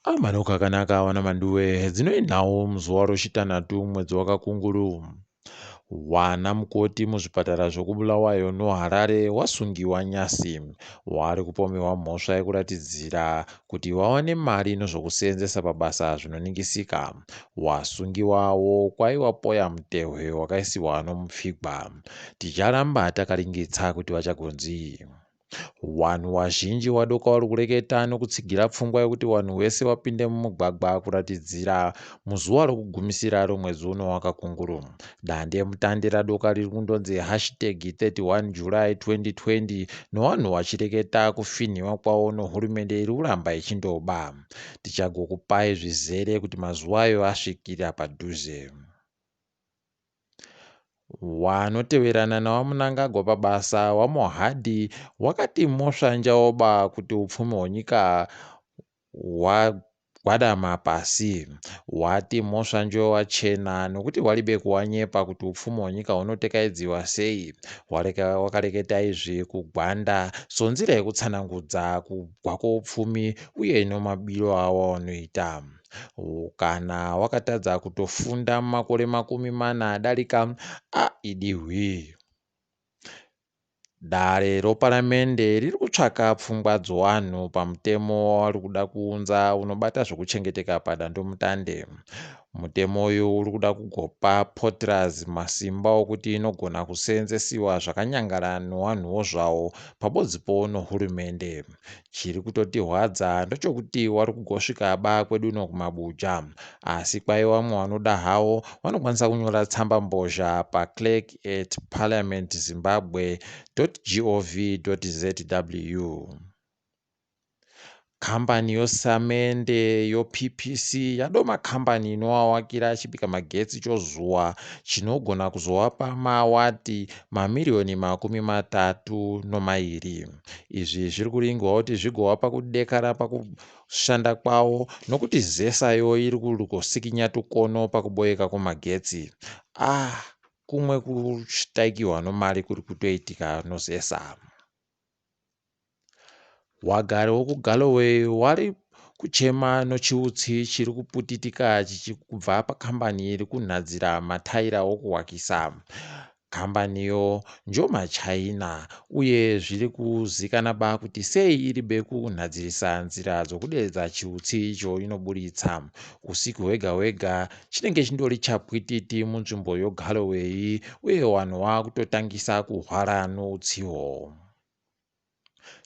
Amanoko akanaka wana Mhanduwe dzinoenhawo muzuva rochitanhatu mwedzi waKakunguru. Wana mukoti muzvipatara zvokubulawayo noHarare wasungiwa nyasi. Wari kupomerwa mhosva yekuratidzira kuti wawane mari nezvokuseenzesa pabasa zvinoningisika. Wasungiwawo kwaiva Poya Mutehwe wakaisiwa nomupfigwa. Ticharamba takaringitsa kuti vachagonzii. Vanhu vazhinji vadoka vari kureketa nokutsigira pfungwa yekuti vanhu vese vapinde mumugwagwa kuratidzira muzuva rokugumisira romwedzi uno waKakunguru. Dandemutande radoka riri kundonzi #31 July 2020 nevanhu vachireketa kufinhiwa kwavo nehurumende iri kuramba ichindoba. Tichagokupai zvizere kuti mazuva ayo asvikira padhuze. Wanoteverana nawamunangagwa pabasa waMohadhi wakati mosvanjawoba kuti upfumi hwenyika hwagwadama pasi. Wati mosvanjo wachena nokuti walibe kuwanyepa kuti upfumi hwenyika hunotekaidziwa sei. Wakareketa izvi kugwanda sonzira yekutsanangudza kugwa kwoupfumi uye nomabiro awo anoita. Kana wakatadza kutofunda makore 40 adarika, idihwi. Dare roparamende riri kutsvaka pfungwa dzowanhu pamutemo wavari kuda kuunza unobata zvokuchengeteka padandemutande. Mutemo uyu uri kuda kugopa Potras masimba okuti inogona kuseenzesiwa zvakanyangara nevanhuwo zvavo pambodzipo nohurumende. Chiri kutotirwadza ndochokuti wari kugosvika ba kwedu nokumabuja, asi kwaiva vamwe vanoda havo vanokwanisa kunyora tsamba mbozha paclerk@parliamentzimbabwe.gov.zw. Kambani yosamende yoPPC yadoma kambani inovavakira chipika magetsi chozuwa chinogona kuzovapa mawati mamirioni 32. Izvi zviri kuringwa kuti zvigovapa kudekara pakushanda kwavo nokuti zesayo iri kungosikinya tukono pakuboyeka kwemagetsi. Kumwe kushitaikirwa nomari kuri kutoitika nozesa. Wagari wokuGalloway wari kuchema nochiutsi chiri kuputitika chichibva pakambani iri kunhadzira mataira okuhwakisa. Kambaniyo njomaChina uye zviri kuzikanwa kuti sei iri beku kunhadzirisa nzira dzokuderedza chiutsi icho inoburitsa. Usiku hwega hwega chinenge chindori chapwititi munzvimbo yoGalloway uye vanhu vakutotangisa kuhwara noutsiwo.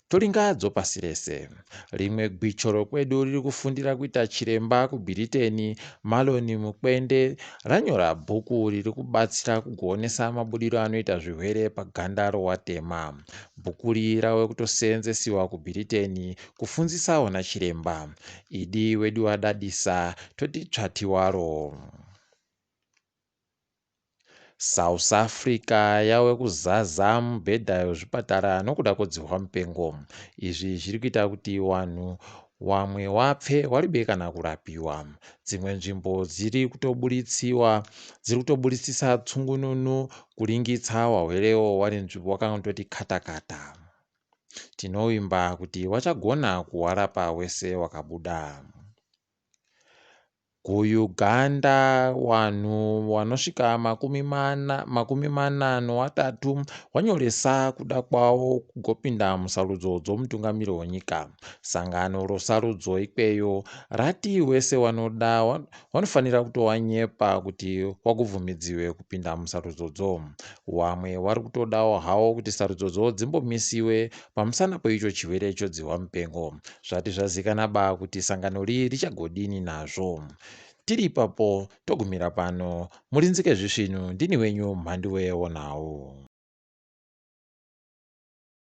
Toringadzo pasi rese. Rimwe gwicho rokwedu riri kufundira kuita chiremba kuBritain, Maloni Mukwende, ranyora bhuku riri kubatsira kugonesa mabudiro anoita zvirwere paganda rowatema. Bhuku iri rave kutoseenzesiwa kuBritain kufundzisa wana chiremba. Idi wedu wadadisa, toti tsvati waro. South Africa yave kuzaza mubhedha yezvipatara nokuda kwedzihwa mupengo. Izvi zviri kuita kuti vanhu vamwe vapfe waribe kana kurapiwa. Dzimwe nzvimbo dziri kutoburitsisa tsungununu kuringitsa wahwerewo wakangototi kata-kata. Tinovimba kuti wachagona kuwarapa wese wakabuda. KuUganda vanhu vanosvika 43 vanyoresa kuda kwavo kugopinda musarudzo dzomutungamiri wenyika. Sangano rosarudzo ikweyo rati wese wanoda vanofanira kutowanyepa kuti wakubvumidziwe kupinda musarudzo. Vamwe vari kutodawo havo kuti sarudzo dzimbomisiwe pamusana peicho chirwere chodzihwa mupengo. Zvati zvazikanwa kuti sangano richagodini nazvo. Tiri ipapo togumira pano. Murinzike zvisvinu. Ndini wenyu Mhanduwe Nhau.